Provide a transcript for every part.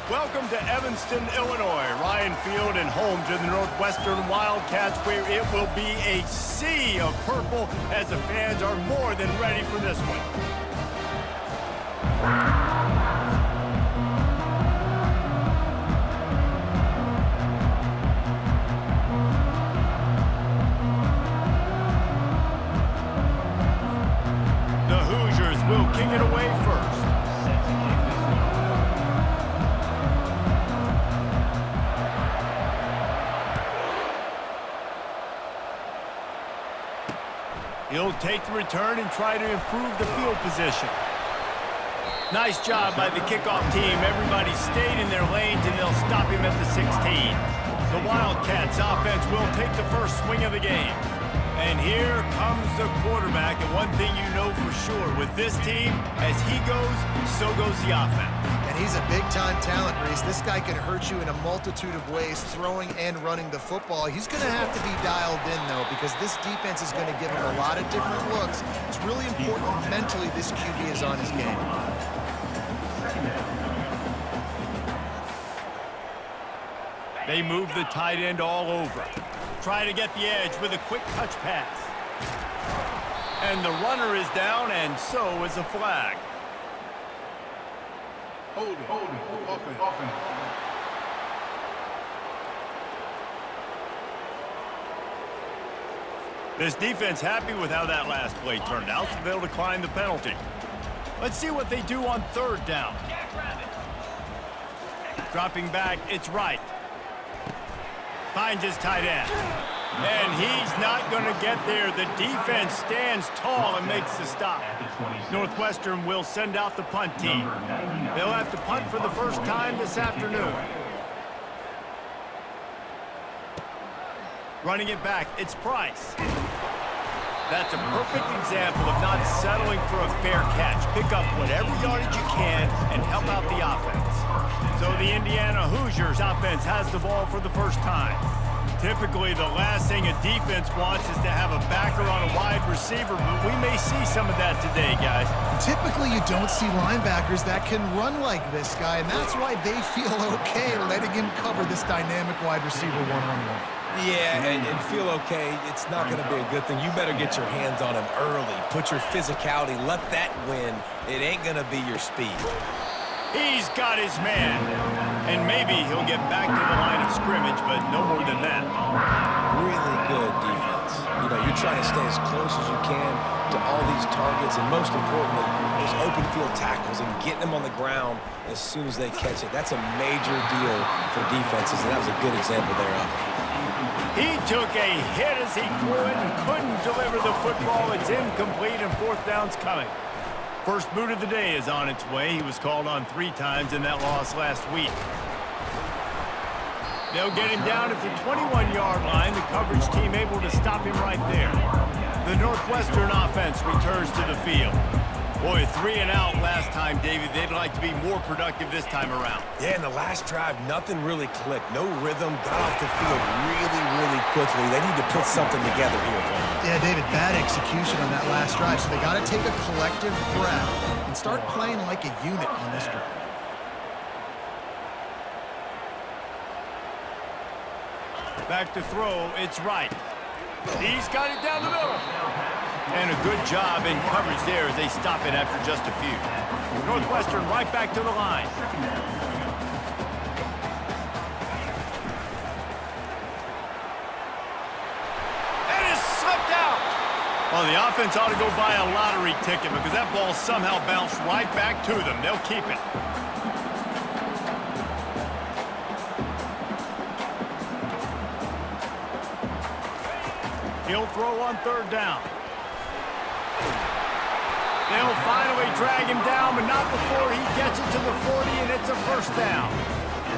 Welcome to Evanston, Illinois, Ryan Field, and home to the Northwestern Wildcats, where it will be a sea of purple as the fans are more than ready for this one. The Hoosiers will kick it away first. He'll take the return and try to improve the field position. Nice job by the kickoff team. Everybody stayed in their lanes, and they'll stop him at the 16. The Wildcats offense will take the first swing of the game. And here comes the quarterback. And one thing you know for sure, with this team, as he goes, so goes the offense. And he's a big-time talent, Reese. This guy can hurt you in a multitude of ways, throwing and running the football. He's going to have to be dialed in, though, because this defense is going to give him a lot of different looks. It's really important mentally this QB is on his game. They move the tight end all over. Try to get the edge with a quick touch pass. And the runner is down, and so is a flag. Hold it, open. This defense happy with how that last play turned out, so they'll decline the penalty. Let's see what they do on third down. Dropping back, it's right. Finds his tight end. And he's not going to get there. The defense stands tall and makes the stop. Northwestern will send out the punt team. They'll have to punt for the first time this afternoon. Running it back, it's Price. That's a perfect example of not settling for a fair catch. Pick up whatever yardage you can and help out the offense. So the Indiana Hoosiers offense has the ball for the first time. Typically, the last thing a defense wants is to have a backer on a wide receiver, but we may see some of that today, guys. Typically, you don't see linebackers that can run like this guy, and that's why they feel okay letting him cover this dynamic wide receiver one-on-one. Yeah, and feel okay. It's not going to be a good thing. You better get your hands on him early. Put your physicality. Let that win. It ain't going to be your speed. He's got his man. And maybe he'll get back to the line of scrimmage, but no more than that. Really good defense. You know, you're trying to stay as close as you can to all these targets, and most importantly, those open field tackles and getting them on the ground as soon as they catch it. That's a major deal for defenses, and that was a good example thereof. He took a hit as he threw it and couldn't deliver the football. It's incomplete, and fourth down's coming. First boot of the day is on its way. He was called on 3 times in that loss last week. They'll get him down at the 21-yard line. The coverage team able to stop him right there. The Northwestern offense returns to the field. Boy, 3 and out last time, David. They'd like to be more productive this time around. Yeah, in the last drive, nothing really clicked. No rhythm, got off the field really quickly. They need to put something together here, Paul. Yeah, David, bad execution on that last drive, so they got to take a collective breath and start playing like a unit on this drive. Back to throw, it's right. He's got it down the middle. And a good job in coverage there as they stop it after just a few. Northwestern right back to the line. And it's slipped out. Well, the offense ought to go buy a lottery ticket because that ball somehow bounced right back to them. They'll keep it. He'll throw on third down. They'll finally drag him down, but not before he gets it to the 40, and it's a first down.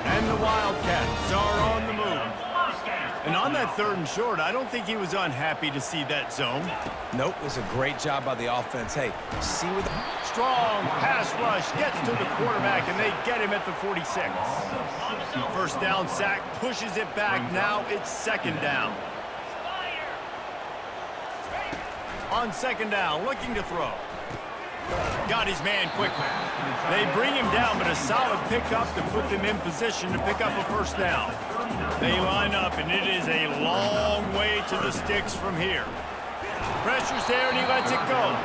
And the Wildcats are on the move. And on that third and short, I don't think he was unhappy to see that zone. Nope, it was a great job by the offense. Hey, see with the strong pass rush gets to the quarterback, and they get him at the 46. First down sack pushes it back. Now it's second down. On second down, looking to throw. Got his man quickly. They bring him down, but a solid pickup to put them in position to pick up a first down. They line up, and it is a long way to the sticks from here. Pressure's there, and he lets it go.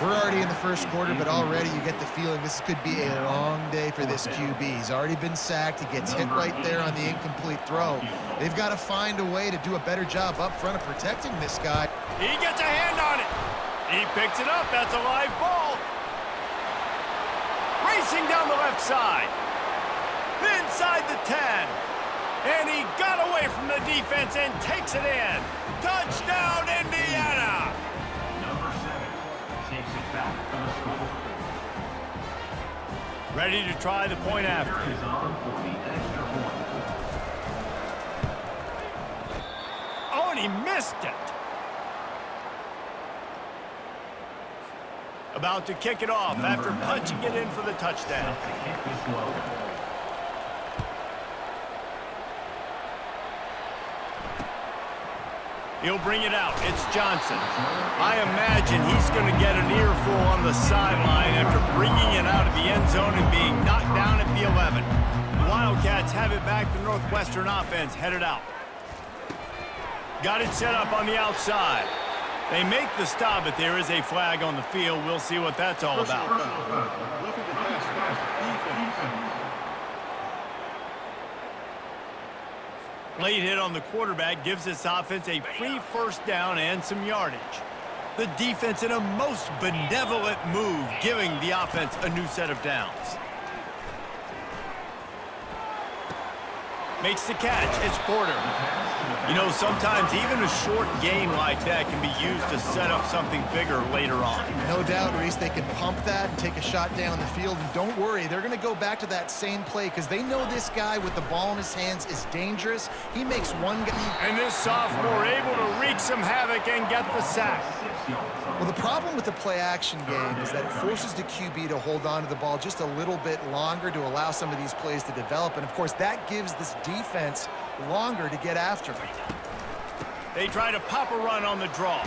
We're already in the first quarter, but already you get the feeling this could be a long day for this QB. He's already been sacked. He gets hit right there on the incomplete throw. They've got to find a way to do a better job up front of protecting this guy. He gets a hand on it. He picks it up. That's a live ball. Racing down the left side. Inside the 10. And he got away from the defense and takes it in. Touchdown, Indiana! Number 7 takes it back for the score. Ready to try the point after. Is on for the extra point. Oh, and he missed it. About to kick it off after punching it in for the touchdown. He'll bring it out. It's Johnson. I imagine he's going to get an earful on the sideline after bringing it out of the end zone and being knocked down at the 11. The Wildcats have it back. The Northwestern offense headed out. Got it set up on the outside. They make the stop, but there is a flag on the field. We'll see what that's all about. Late hit on the quarterback gives this offense a free first down and some yardage. The defense in a most benevolent move, giving the offense a new set of downs. Makes the catch. It's Porter. You know, sometimes even a short game like that can be used to set up something bigger later on. No doubt, Reese, they can pump that and take a shot down the field. And don't worry, they're going to go back to that same play because they know this guy with the ball in his hands is dangerous. He makes one guy. And this sophomore able to wreak some havoc and get the sack. Well, the problem with the play-action game is that it forces the QB to hold on to the ball just a little bit longer to allow some of these plays to develop. And, of course, that gives this defense longer to get after him. They try to pop a run on the draw.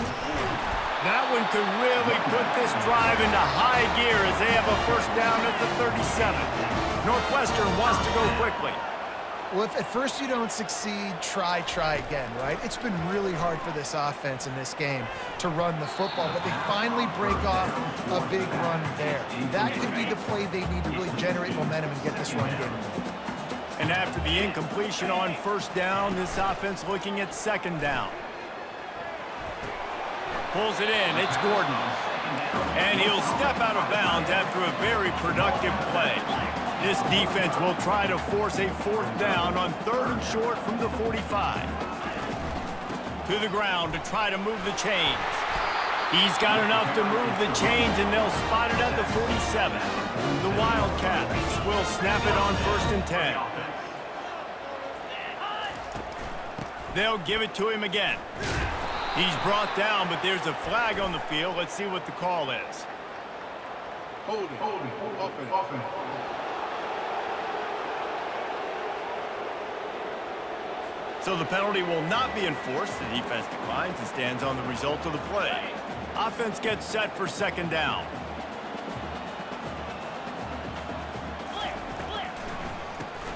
That one could really put this drive into high gear as they have a first down at the 37. Northwestern wants to go quickly. Well, if at first you don't succeed, try again, right? It's been really hard for this offense in this game to run the football, but they finally break off a big run there. That could be the play they need to really generate momentum and get this run game. And after the incompletion on first down, this offense looking at second down. Pulls it in. It's Gordon. And he'll step out of bounds after a very productive play. This defense will try to force a fourth down on 3rd and short from the 45. To the ground to try to move the chains. He's got enough to move the chains, and they'll spot it at the 47. The Wildcats will snap it on 1st and 10. They'll give it to him again. He's brought down, but there's a flag on the field. Let's see what the call is. Hold it, offense. So the penalty will not be enforced. The defense declines and stands on the result of the play. Offense gets set for second down.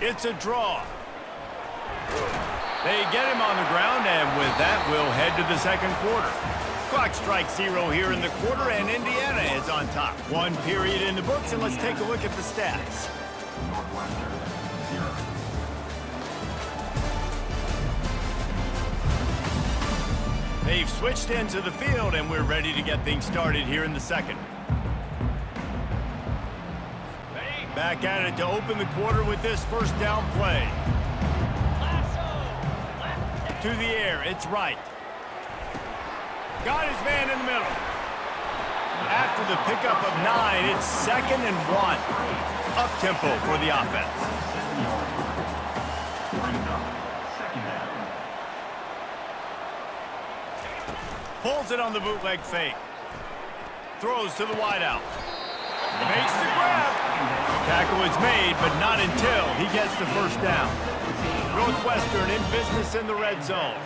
It's a draw. They get him on the ground, and with that, we'll head to the second quarter. Clock strikes 0 here in the quarter, and Indiana is on top. 1 period in the books, and let's take a look at the stats. Northwestern 0. They've switched into the field, and we're ready to get things started here in the second. Back at it to open the quarter with this first down play. To the air, it's right. Got his man in the middle. After the pickup of 9, it's 2nd and 1. Up-tempo for the offense. Pulls it on the bootleg fake. Throws to the wideout. Makes the grab. Tackle is made, but not until he gets the first down. Northwestern in business in the red zone.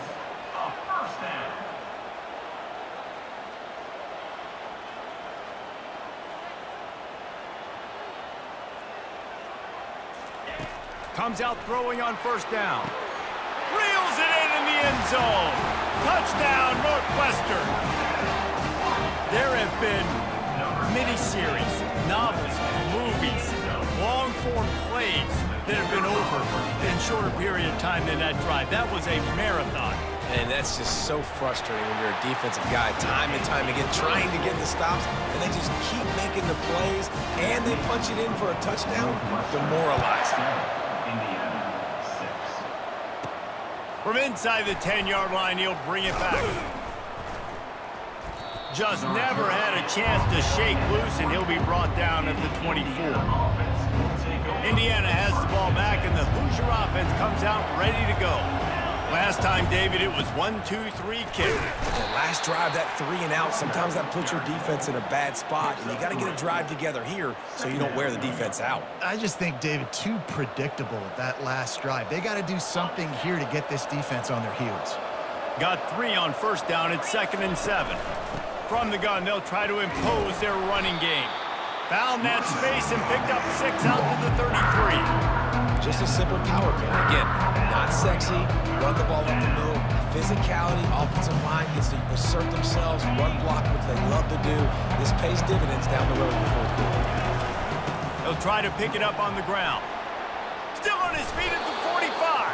Comes out throwing on first down. Reels it in the end zone. Touchdown, Northwestern. There have been miniseries, novels, movies, long-form plays that have been over in a shorter period of time than that drive. That was a marathon. And that's just so frustrating when you're a defensive guy, time and time again, trying to get the stops, and they just keep making the plays, and they punch it in for a touchdown. Demoralizing. From inside the 10-yard line, he'll bring it back. Just never had a chance to shake loose, and he'll be brought down at the 24. Indiana has the ball back, and the Hoosier offense comes out ready to go. Last time, David, it was 1-2-3 kick. And last drive, that 3 and out, sometimes that puts your defense in a bad spot, and you got to get a drive together here so you don't wear the defense out. I just think, David, too predictable that last drive. They got to do something here to get this defense on their heels. Got 3 on first down. It's 2nd and 7. From the gun, they'll try to impose their running game. Found that space and picked up 6 out to the 33. Just a simple power play. Again, not sexy, run the ball up the middle, physicality, offensive line gets to assert themselves, run block, which they love to do. This pays dividends down the road in the fourth quarter. He'll try to pick it up on the ground. Still on his feet at the 45.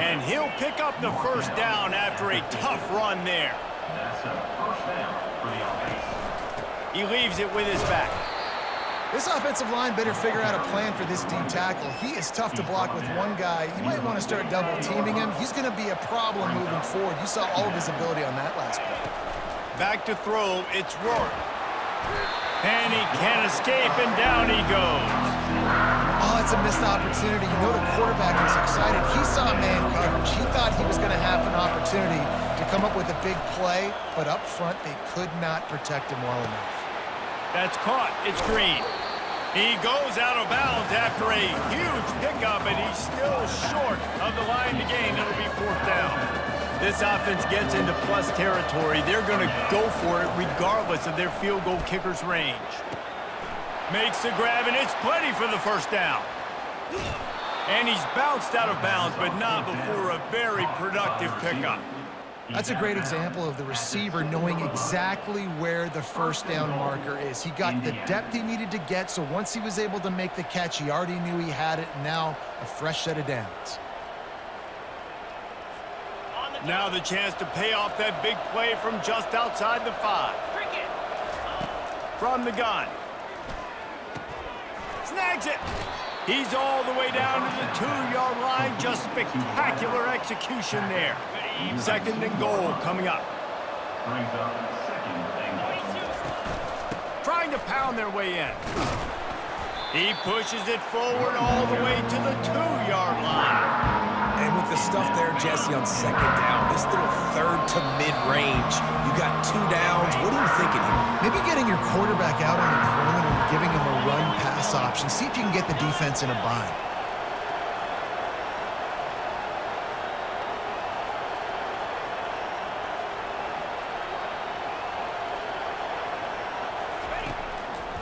And he'll pick up the first down after a tough run there. That's a first down for the offense. He leaves it with his back. This offensive line better figure out a plan for this D tackle. He is tough to block with one guy. You might want to start double-teaming him. He's going to be a problem moving forward. You saw all of his ability on that last play. Back to throw, it's Rourke. And he can't escape, and down he goes. Oh, it's a missed opportunity. You know the quarterback was excited. He saw man coverage. He thought he was going to have an opportunity to come up with a big play, but up front, they could not protect him well enough. That's caught. It's Green. He goes out of bounds after a huge pickup, and he's still short of the line to gain. It'll be 4th down. This offense gets into plus territory. They're going to go for it regardless of their field goal kicker's range. Makes the grab, and it's plenty for the first down. And he's bounced out of bounds, but not before a very productive pickup. That's a great example of the receiver knowing exactly where the first down marker is. He got the depth he needed to get, so once he was able to make the catch, he already knew he had it, and now a fresh set of downs. Now the chance to pay off that big play from just outside the 5. From the gun. Snags it. He's all the way down to the 2-yard line. Just spectacular execution there. 2nd and goal coming up. Brings up 2nd and goal. Trying to pound their way in. He pushes it forward all the way to the 2-yard line. And with the stuff there, Jesse, on 2nd down, this little 3rd to mid-range, you got 2 downs. What are you thinking here? Maybe getting your quarterback out on the perimeter and giving him a run-pass option. See if you can get the defense in a bind.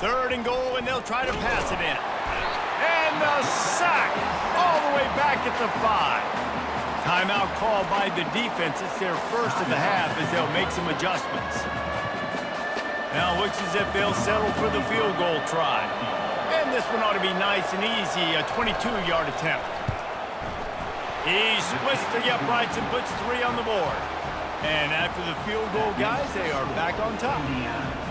Third and goal, and they'll try to pass it in. And the sack all the way back at the 5. Timeout called by the defense. It's their first of the half as they'll make some adjustments. Now it looks as if they'll settle for the field goal try. And this one ought to be nice and easy, a 22-yard attempt. He splits the uprights and puts 3 on the board. And after the field goal, guys, they are back on top.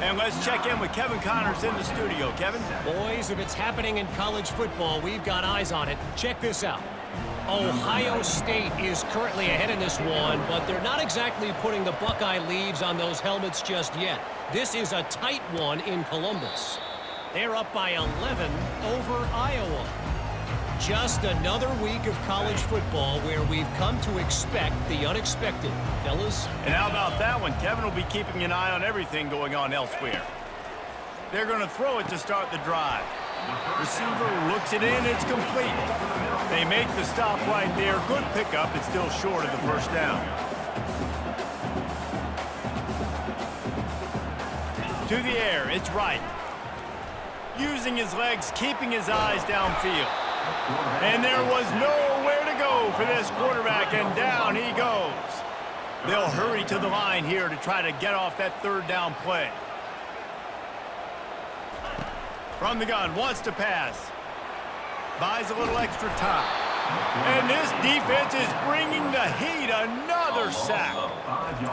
And let's check in with Kevin Connors in the studio. Kevin? Boys, if it's happening in college football, we've got eyes on it. Check this out. Ohio State is currently ahead in this one, but they're not exactly putting the Buckeye leaves on those helmets just yet. This is a tight one in Columbus. They're up by 11 over Iowa. Just another week of college football where we've come to expect the unexpected, fellas. And how about that one? Kevin will be keeping an eye on everything going on elsewhere. They're going to throw it to start the drive. Receiver looks it in, it's complete. They make the stop right there. Good pickup, it's still short of the first down. To the air, it's right. Using his legs, keeping his eyes downfield. And there was nowhere to go for this quarterback, and down he goes. They'll hurry to the line here to try to get off that third down play. From the gun, wants to pass. Buys a little extra time. And this defense is bringing the heat. Another sack.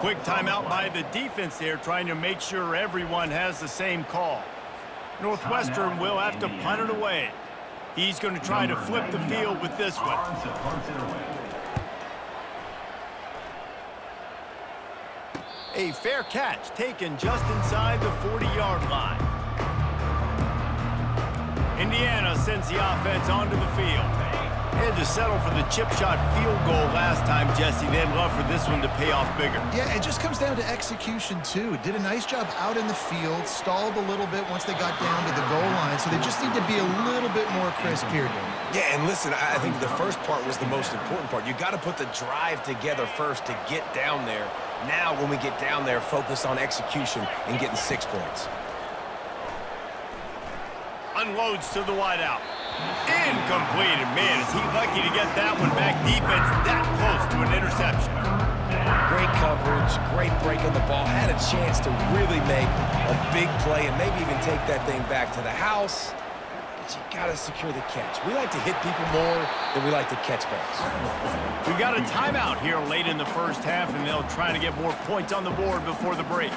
Quick timeout by the defense there, trying to make sure everyone has the same call. Northwestern will have to punt it away. He's going to try to flip the field with this one. A fair catch taken just inside the 40-yard line. Indiana sends the offense onto the field. They had to settle for the chip shot field goal last time, Jesse. They'd love for this one to pay off bigger. Yeah, it just comes down to execution, too. Did a nice job out in the field, stalled a little bit once they got down to the goal line, so they just need to be a little bit more crisp here, dude. Yeah, and listen, I think the first part was the most important part. You got to put the drive together first to get down there. Now, when we get down there, focus on execution and getting 6 points. Unloads to the wideout. Incomplete. And man, is he lucky to get that one back. Defense that close to an interception. Great coverage, great break on the ball. Had a chance to really make a big play and maybe even take that thing back to the house. But you got to secure the catch. We like to hit people more than we like to catch balls. We've got a timeout here late in the first half, and they'll try to get more points on the board before the break.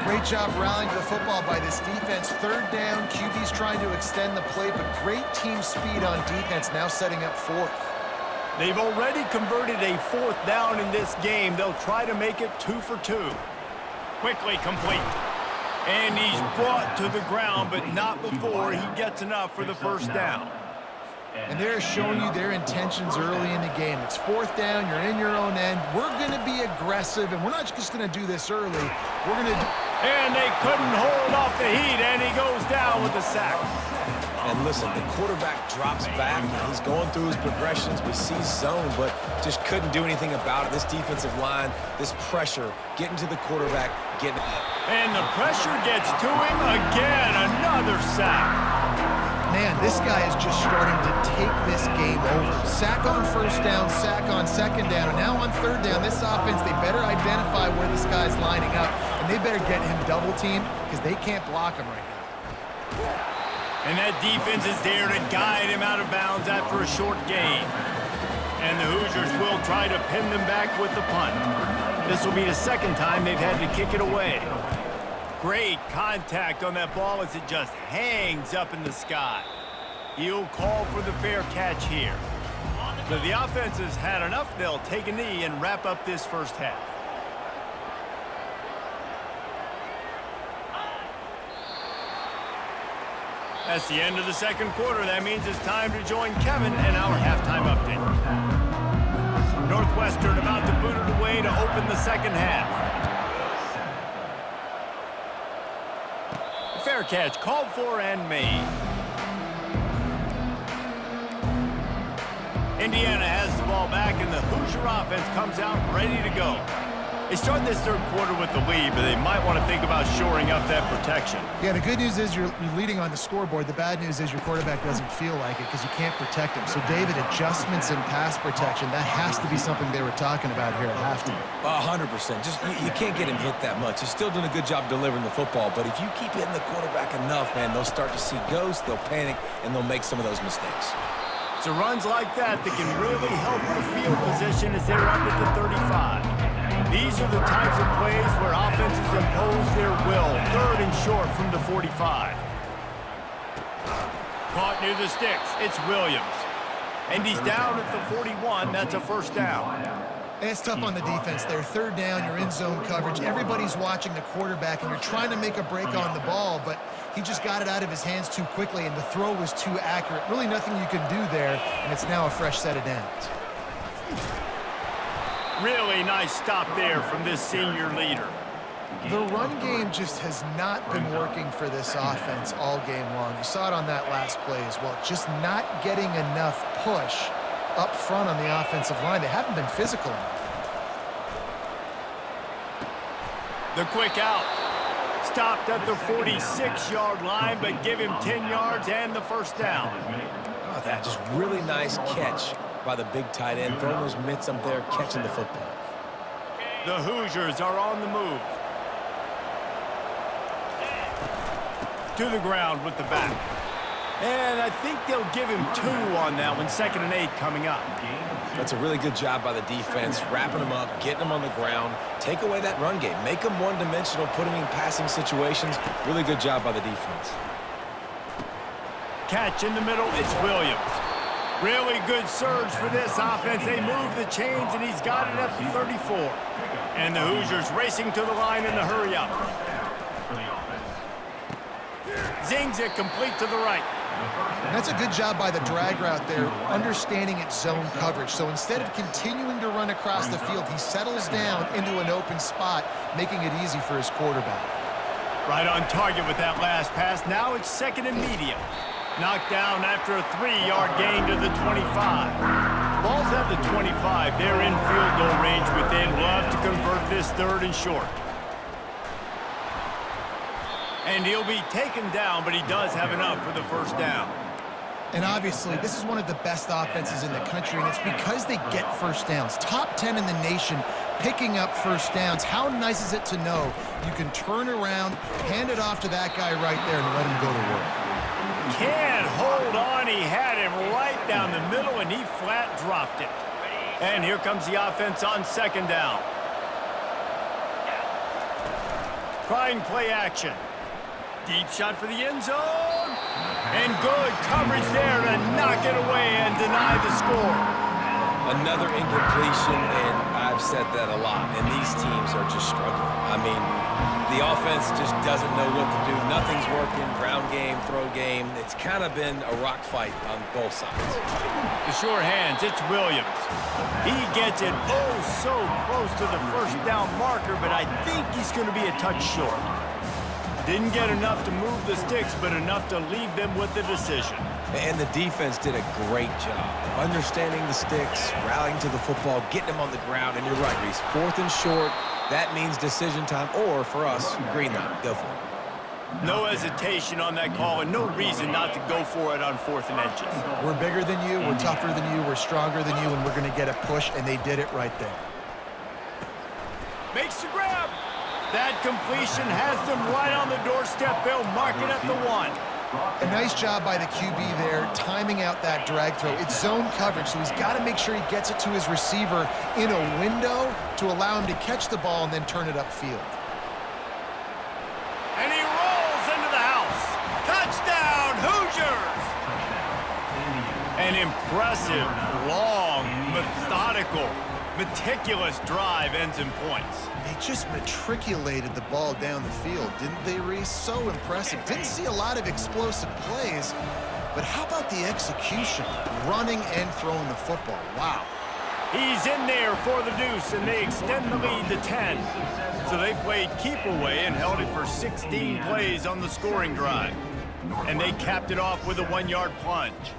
Great job rallying to the football by this defense. Third down, QB's trying to extend the play, but great team speed on defense, now setting up fourth. They've already converted a fourth down in this game. They'll try to make it 2 for 2. Quickly complete. And he's brought to the ground, but not before he gets enough for the first down. And they're showing you their intentions early in the game. It's fourth down, you're in your own end. We're going to be aggressive, and we're not just going to do this early. We're going to do... And they couldn't hold off the heat, and he goes down with a sack. And listen, the quarterback drops back, and he's going through his progressions. We see zone, but just couldn't do anything about it. This defensive line, this pressure, getting to the quarterback, getting... And the pressure gets to him again. Another sack. Man, this guy is just starting to take this game over. Sack on first down, sack on second down, and now on third down, this offense, they better identify where this guy's lining up, and they better get him double-teamed because they can't block him right now. And that defense is there to guide him out of bounds after a short gain. And the Hoosiers will try to pin them back with the punt. This will be the second time they've had to kick it away. Great contact on that ball as it just hangs up in the sky. He'll call for the fair catch here. So the offense has had enough. They'll take a knee and wrap up this first half. That's the end of the second quarter. That means it's time to join Kevin and our halftime update. Northwestern about to boot it away to open the second half. Fair catch called for and made. Indiana has the ball back, and the Hoosier offense comes out ready to go. They start this third quarter with the lead, but they might want to think about shoring up that protection. Yeah, the good news is you're leading on the scoreboard. The bad news is your quarterback doesn't feel like it because you can't protect him. So, David, adjustments in pass protection, that has to be something they were talking about here at halftime. 100%. Just you can't get him hit that much. He's still doing a good job delivering the football, but if you keep hitting the quarterback enough, man, they'll start to see ghosts, they'll panic, and they'll make some of those mistakes. So runs like that can really help the field position as they're up at the 35. These are the types of plays where offenses impose their will. Third and short from the 45. Caught near the sticks. It's Williams. And he's down at the 41. That's a first down. And it's tough on the defense there. Third down, you're in zone coverage. Everybody's watching the quarterback, and you're trying to make a break on the ball, but he just got it out of his hands too quickly, and the throw was too accurate. Really nothing you can do there, and it's now a fresh set of downs. Really nice stop there from this senior leader. The run game just has not been working for this offense all game long. You saw it on that last play as well. Just not getting enough push up front on the offensive line. They haven't been physical enough. The quick out. Stopped at the 46-yard line, but give him 10 yards and the first down. about that? Just really nice catch by the big tight end, throwing those mitts up there, catching the football. The Hoosiers are on the move. To the ground with the back. And I think they'll give him 2 on that one. 2nd and 8 coming up. That's a really good job by the defense, wrapping them up, getting them on the ground. Take away that run game. Make them one-dimensional, put them in passing situations. Really good job by the defense. Catch in the middle, it's Williams. Really good surge for this offense. They move the chains, and he's got it at the 34. And the Hoosiers racing to the line in the hurry-up. Zings it complete to the right. That's a good job by the drag route there, understanding its zone coverage. So instead of continuing to run across the field, he settles down into an open spot, making it easy for his quarterback. Right on target with that last pass. Now it's 2nd and medium. Knocked down after a 3-yard gain to the 25. Ball's at the 25. They're in field goal range within. Love to convert this 3rd and short. And he'll be taken down, but he does have enough for the 1st down. And obviously, this is one of the best offenses in the country, and it's because they get 1st downs. Top 10 in the nation picking up 1st downs. How nice is it to know you can turn around, hand it off to that guy right there, and let him go to work. Can't hold on. He had him right down the middle, and he flat dropped it. And here comes the offense on 2nd down. Trying play action. Deep shot for the end zone. And good coverage there to knock it away and deny the score. Another incompletion, and I've said that a lot, and these teams are just struggling. I mean, the offense just doesn't know what to do. Nothing's working. Ground game, throw game. It's kind of been a rock fight on both sides. The sure hands, it's Williams. He gets it so close to the 1st down marker, but I think he's going to be a touch short. Didn't get enough to move the sticks, but enough to leave them with the decision. And the defense did a great job understanding the sticks, rallying to the football, getting them on the ground. And you're right, Reese, 4th and short, that means decision time, or for us, green light. Go for it. No hesitation on that call, and no reason not to go for it on 4th and inches. We're bigger than you, we're tougher than you, we're stronger than you, and we're going to get a push, and they did it right there. Makes the grab. That completion has them right on the doorstep. They'll mark it at the 1. A nice job by the QB there, timing out that drag throw. It's zone coverage, so he's got to make sure he gets it to his receiver in a window to allow him to catch the ball and then turn it upfield. And he rolls into the house. Touchdown, Hoosiers! An impressive, long, methodical, meticulous drive ends in points. They just matriculated the ball down the field, didn't they, Reese? So impressive. Didn't see a lot of explosive plays, but how about the execution? Running and throwing the football. Wow. He's in there for the deuce, and they extend the lead to 10. So they played keep away and held it for 16 plays on the scoring drive. And they capped it off with a 1-yard plunge.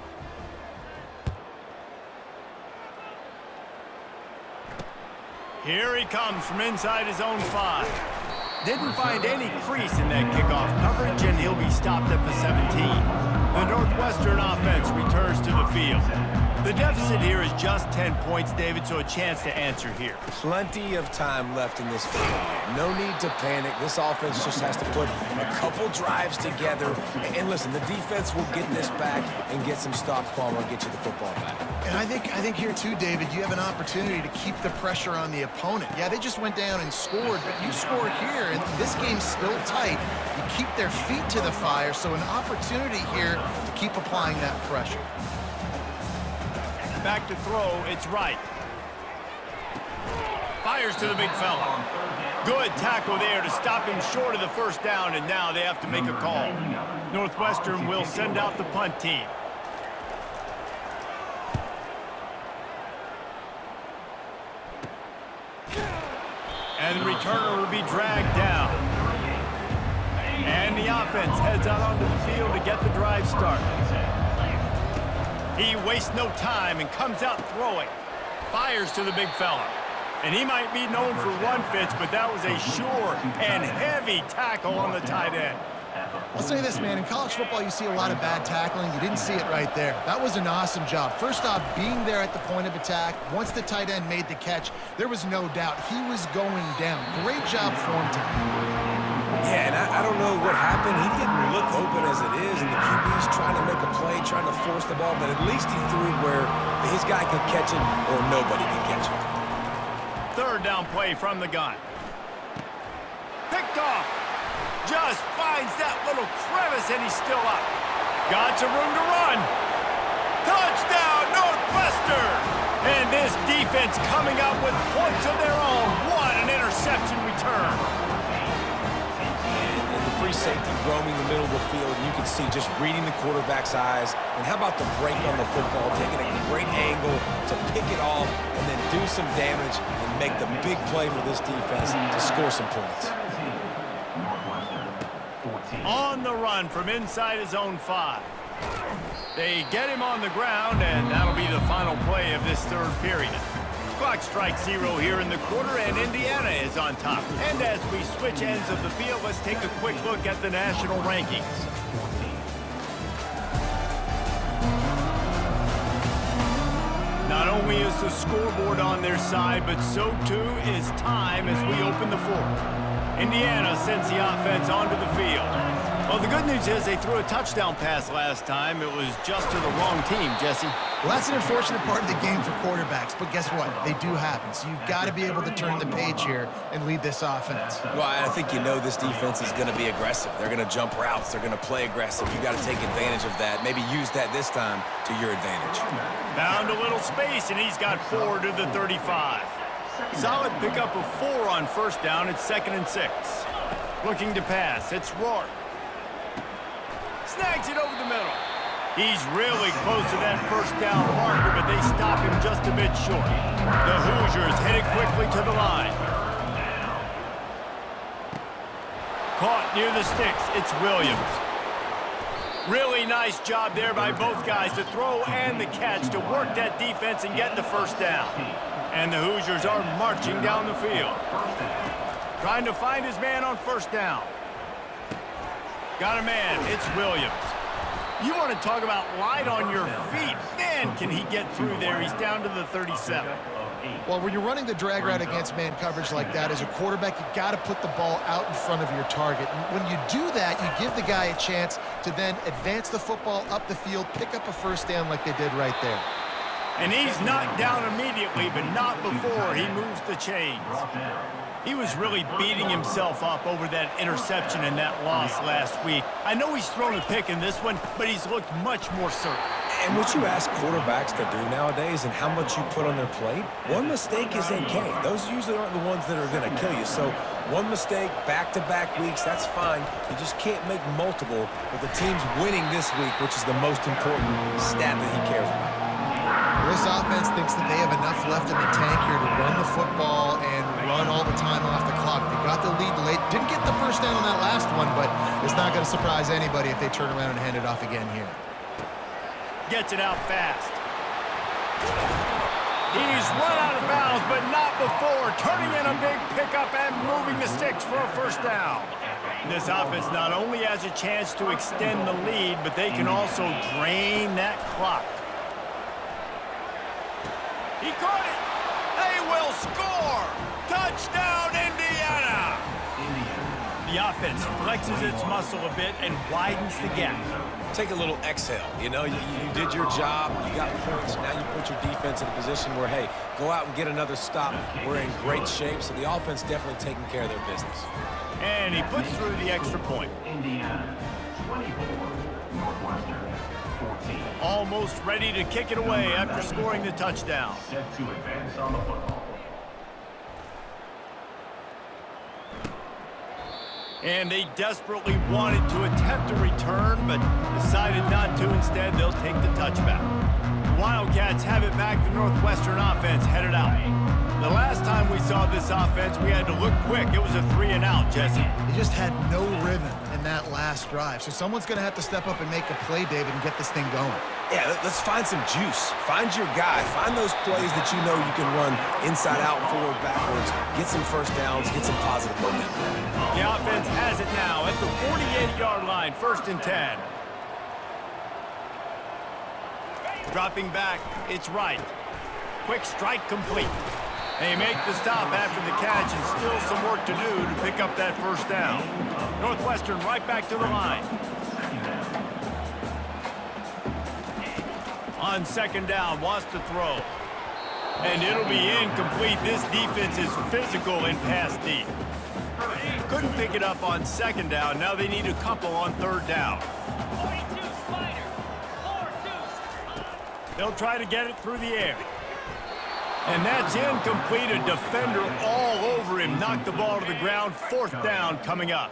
Here he comes from inside his own 5. Didn't find any crease in that kickoff coverage, and he'll be stopped at the 17. The Northwestern offense returns to the field. The deficit here is just 10 points, David, so a chance to answer here. Plenty of time left in this football game. No need to panic. This offense just has to put a couple drives together. And listen, the defense will get this back and get some stops, Palmer, and get you the football back. And I think here too, David, you have an opportunity to keep the pressure on the opponent. Yeah, they just went down and scored, but you score here, and this game's still tight. You keep their feet to the fire, so an opportunity here to keep applying that pressure. Back to throw, it's right. Fires to the big fella. Good tackle there to stop him short of the 1st down, and now they have to make a call. Northwestern will send out the punt team. And the returner will be dragged down. And the offense heads out onto the field to get the drive started. He wastes no time and comes out throwing. Fires to the big fella. And he might be known for run fits, but that was a sure and heavy tackle on the tight end. I'll say this, man. In college football, you see a lot of bad tackling. You didn't see it right there. That was an awesome job. First off, being there at the point of attack. Once the tight end made the catch, there was no doubt he was going down. Great job for him tonight. Yeah, and I don't know what happened. He didn't look open as it is, and the QB's trying to make a play, trying to force the ball, but at least he threw it where his guy could catch it or nobody could catch it. Third down play from the gun. Picked off. Just finds that little crevice, and he's still up. Got some room to run. Touchdown, Northwestern! And this defense coming up with points of their own. What an interception return. And the free safety roaming the middle of the field, you can see just reading the quarterback's eyes. And how about the break on the football, taking a great angle to pick it off and then do some damage and make the big play for this defense to score some points. On the run from inside his own 5. They get him on the ground, and that'll be the final play of this third period. Clock strikes 0 here in the quarter, and Indiana is on top. And as we switch ends of the field, let's take a quick look at the national rankings. Not only is the scoreboard on their side, but so too is time as we open the fourth. Indiana sends the offense onto the field. Well, the good news is they threw a touchdown pass last time. It was just to the wrong team, Jesse. Well, that's an unfortunate part of the game for quarterbacks, but guess what? They do happen. So you've got to be able to turn the page here and lead this offense. Well, I think you know this defense is going to be aggressive. They're going to jump routes. They're going to play aggressive. You got to take advantage of that. Maybe use that this time to your advantage. Found a little space, and he's got 4 to the 35. Solid pickup of 4 on first down. It's 2nd and 6. Looking to pass. It's Rourke. Snags it over the middle. He's really close to that first down marker, but they stop him just a bit short. The Hoosiers headed quickly to the line. Caught near the sticks. It's Williams. Really nice job there by both guys to throw and the catch to work that defense and get the first down. And the Hoosiers are marching down the field. Trying to find his man on first down. Got a man. It's Williams. You want to talk about light on your feet. Man, can he get through there. He's down to the 37. Well, when you're running the drag route against man coverage like that, as a quarterback, you got to put the ball out in front of your target. And when you do that, you give the guy a chance to then advance the football up the field, pick up a first down like they did right there. And he's knocked down immediately, but not before he moves the chains. He was really beating himself up over that interception and that loss last week. I know he's thrown a pick in this one, but he's looked much more certain. And what you ask quarterbacks to do nowadays and how much you put on their plate, one mistake is okay. Those usually aren't the ones that are going to kill you. So one mistake, back-to-back weeks, that's fine. You just can't make multiple, but the team's winning this week, which is the most important stat that he cares about. This offense thinks that they have enough left in the tank here to run the football and run all the time off the clock. They got the lead late. Didn't get the first down on that last one, but it's not going to surprise anybody if they turn around and hand it off again here. Gets it out fast. He's run out of bounds, but not before. Turning in a big pickup and moving the sticks for a first down. This offense not only has a chance to extend the lead, but they can also drain that clock. He caught it. They will score. Touchdown, Indiana. The offense flexes its muscle a bit and widens the gap. Take a little exhale. You know, you did your job. You got points. Now you put your defense in a position where, hey, go out and get another stop. We're in great shape, so the offense definitely taking care of their business. And he puts through the extra point. Indiana, 24, Northwestern, 14. Almost ready to kick it away after scoring the touchdown. Set to advance on the football. And they desperately wanted to attempt a return, but decided not to. Instead, they'll take the touchback. The Wildcats have it back. The Northwestern offense headed out. The last time we saw this offense, we had to look quick. It was a 3-and-out, Jesse. They just had no rhythm in that last drive. So someone's going to have to step up and make a play, David, and get this thing going. Yeah, let's find some juice. Find your guy. Find those plays that you know you can run inside out, forward, backwards, get some first downs, get some positive momentum. The offense has it now at the 48-yard line, 1st and 10. Dropping back, it's right. Quick strike complete. They make the stop after the catch and still some work to do to pick up that first down. Northwestern right back to the line. On 2nd down, wants to throw. And it'll be incomplete. This defense is physical in pass deep. Couldn't pick it up on 2nd down. Now they need a couple on 3rd down. They'll try to get it through the air. And that's incomplete. A defender all over him. Knocked the ball to the ground. 4th down coming up.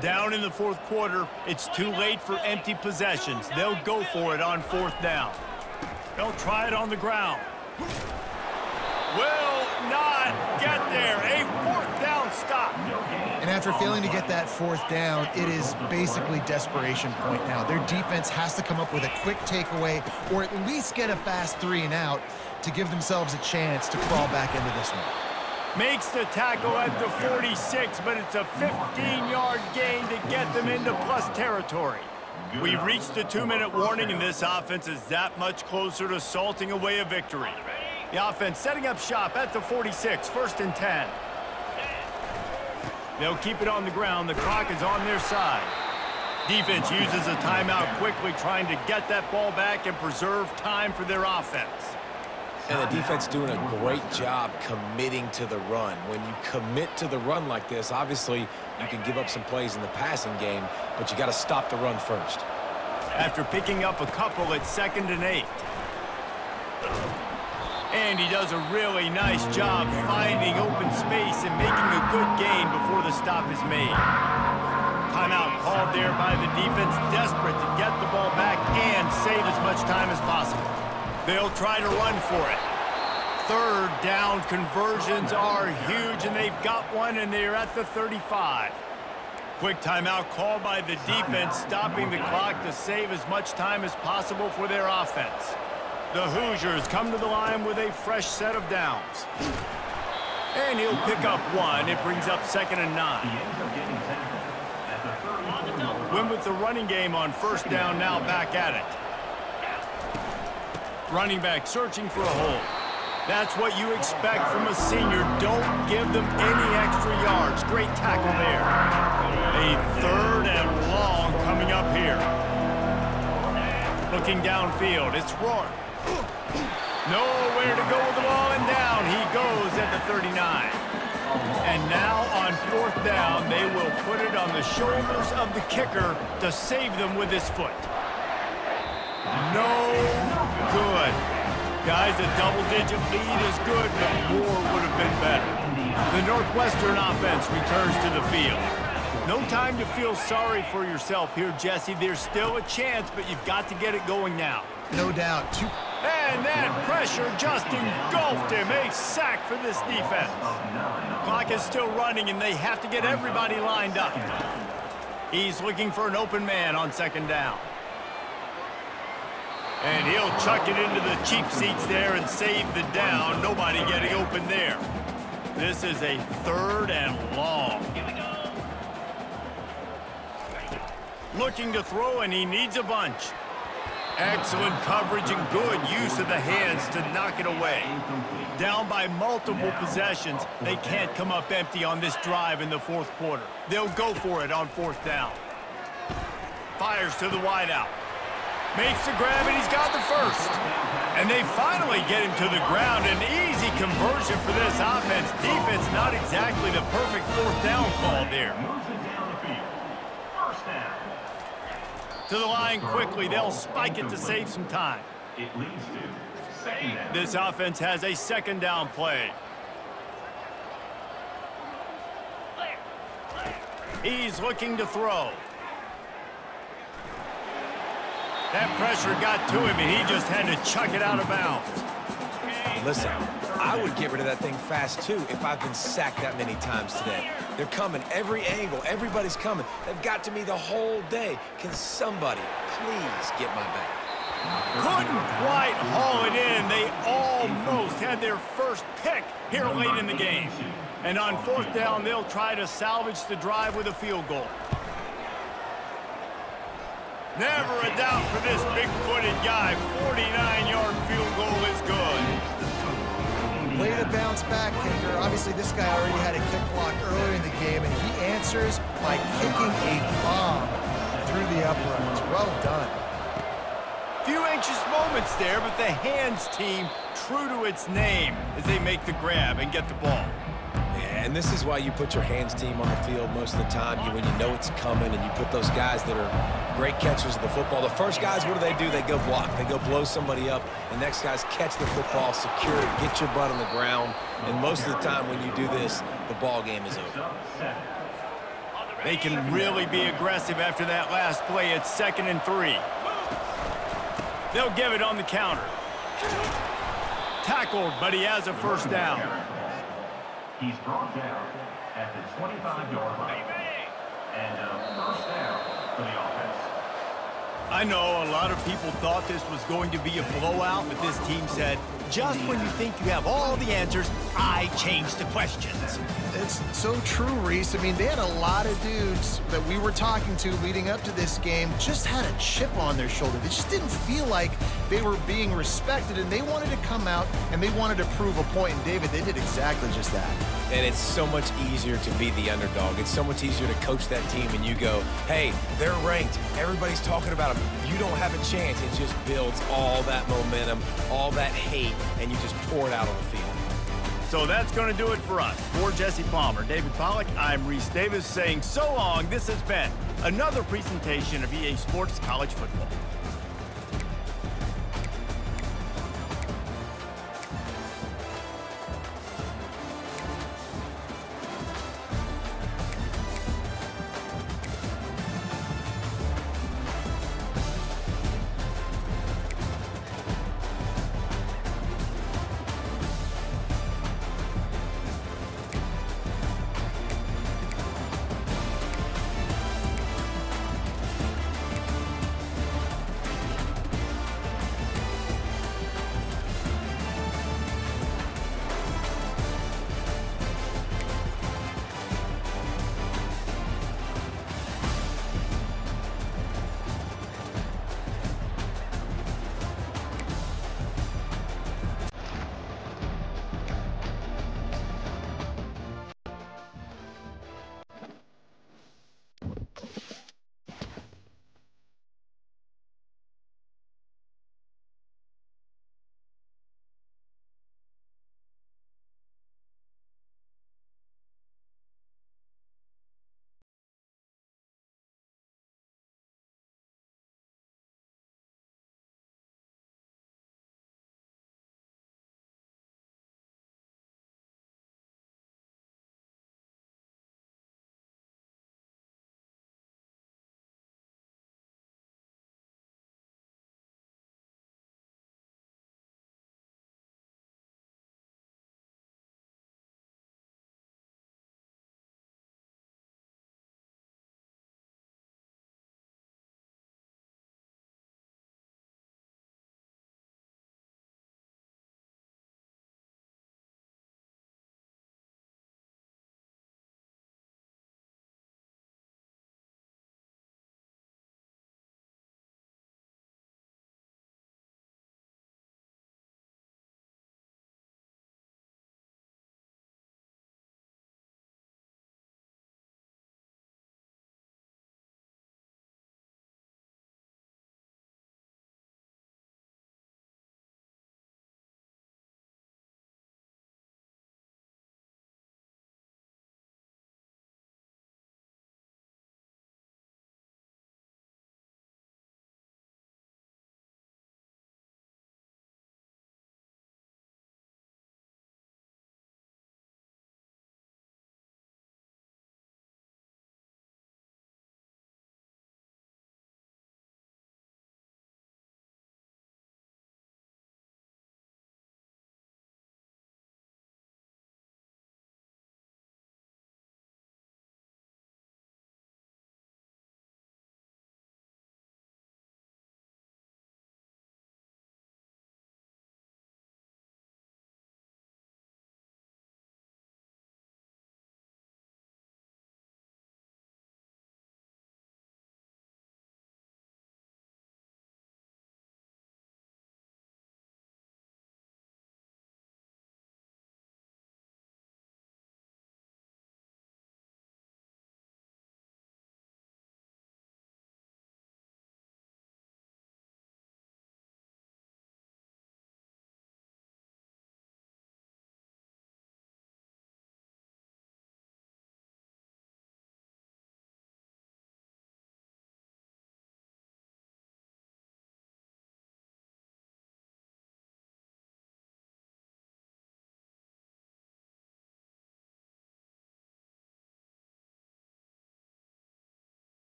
Down in the 4th quarter. It's too late for empty possessions. They'll go for it on 4th down. They'll try it on the ground. Will not get there. A 4th down stop. And after failing to get that 4th down, it is basically desperation point now. Their defense has to come up with a quick takeaway or at least get a fast 3 and out to give themselves a chance to crawl back into this one. Makes the tackle at the 46, but it's a 15-yard gain to get them into plus territory. We've reached the 2-minute warning, and this offense is that much closer to salting away a victory. The offense setting up shop at the 46, 1st and 10. They'll keep it on the ground. The clock is on their side. Defense uses a timeout quickly, trying to get that ball back and preserve time for their offense. And the defense doing a great job committing to the run. When you commit to the run like this, obviously you can give up some plays in the passing game, but you got to stop the run first. After picking up a couple at 2nd and 8. And he does a really nice job finding open space and making a good gain before the stop is made. Timeout called there by the defense, desperate to get the ball back and save as much time as possible. They'll try to run for it. 3rd down conversions are huge, and they've got one, and they're at the 35. Quick timeout called by the defense, stopping the clock to save as much time as possible for their offense. The Hoosiers come to the line with a fresh set of downs. And he'll pick up one. It brings up 2nd and 9. Win with the running game on 1st down, now back at it. Running back searching for a hole. That's what you expect from a senior. Don't give them any extra yards. Great tackle there. A 3rd and long coming up here. Looking downfield, it's Rourke. Nowhere to go with the ball, and down he goes at the 39. And now on 4th down, they will put it on the shoulders of the kicker to save them with his foot. No good. Guys, a double-digit lead is good, but more would have been better. The Northwestern offense returns to the field. No time to feel sorry for yourself here, Jesse. There's still a chance, but you've got to get it going now. No doubt. And that pressure just engulfed him. A sack for this defense. Clock is still running, and they have to get everybody lined up. He's looking for an open man on 2nd down. And he'll chuck it into the cheap seats there and save the down. Nobody getting open there. This is a 3rd and long. Looking to throw, and he needs a bunch. Excellent coverage and good use of the hands to knock it away. Down by multiple possessions, they can't come up empty on this drive in the 4th quarter. They'll go for it on 4th down. Fires to the wideout. Makes the grab, and he's got the 1st. And they finally get him to the ground. An easy conversion for this offense. Defense not exactly the perfect 4th down call there. To the line quickly. They'll spike it to save some time. It leads to 2nd down. This offense has a 2nd down play. He's looking to throw. That pressure got to him, and he just had to chuck it out of bounds. Listen, I would get rid of that thing fast, too, if I've been sacked that many times today. They're coming every angle. Everybody's coming. They've got to me the whole day. Can somebody please get my back? Couldn't quite haul it in. They almost had their first pick here late in the game. And on 4th down, they'll try to salvage the drive with a field goal. Never a doubt for this big-footed guy. 49-yard field goal is good. Way to bounce back, Kicker. Obviously, this guy already had a kick block earlier in the game, and he answers by kicking a bomb through the uprights. Well done. Few anxious moments there, but the hands team true to its name as they make the grab and get the ball. Yeah, and this is why you put your hands team on the field most of the time when you know it's coming, and you put those guys that are great catchers of the football. The first guys, what do? They go block. They go blow somebody up. The next guys catch the football, secure it, get your butt on the ground. And most of the time when you do this, the ball game is over. They can really be aggressive after that last play. It's 2nd and 3. They'll give it on the counter. Tackled, but he has a first down. He's brought down at the 25-yard line. And first down for the offense. I know a lot of people thought this was going to be a blowout, but this team said, just when you think you have all the answers, I change the questions. It's so true, Reese. I mean, they had a lot of dudes that we were talking to leading up to this game just had a chip on their shoulder. They just didn't feel like they were being respected, and they wanted to come out and they wanted to prove a point. And David, they did exactly just that. And it's so much easier to be the underdog. It's so much easier to coach that team and you go, hey, they're ranked. Everybody's talking about them. You don't have a chance. It just builds all that momentum, all that hate, and you just pour it out on the field. So that's going to do it for us. For Jesse Palmer, David Pollack, I'm Reese Davis saying so long. This has been another presentation of EA Sports College Football.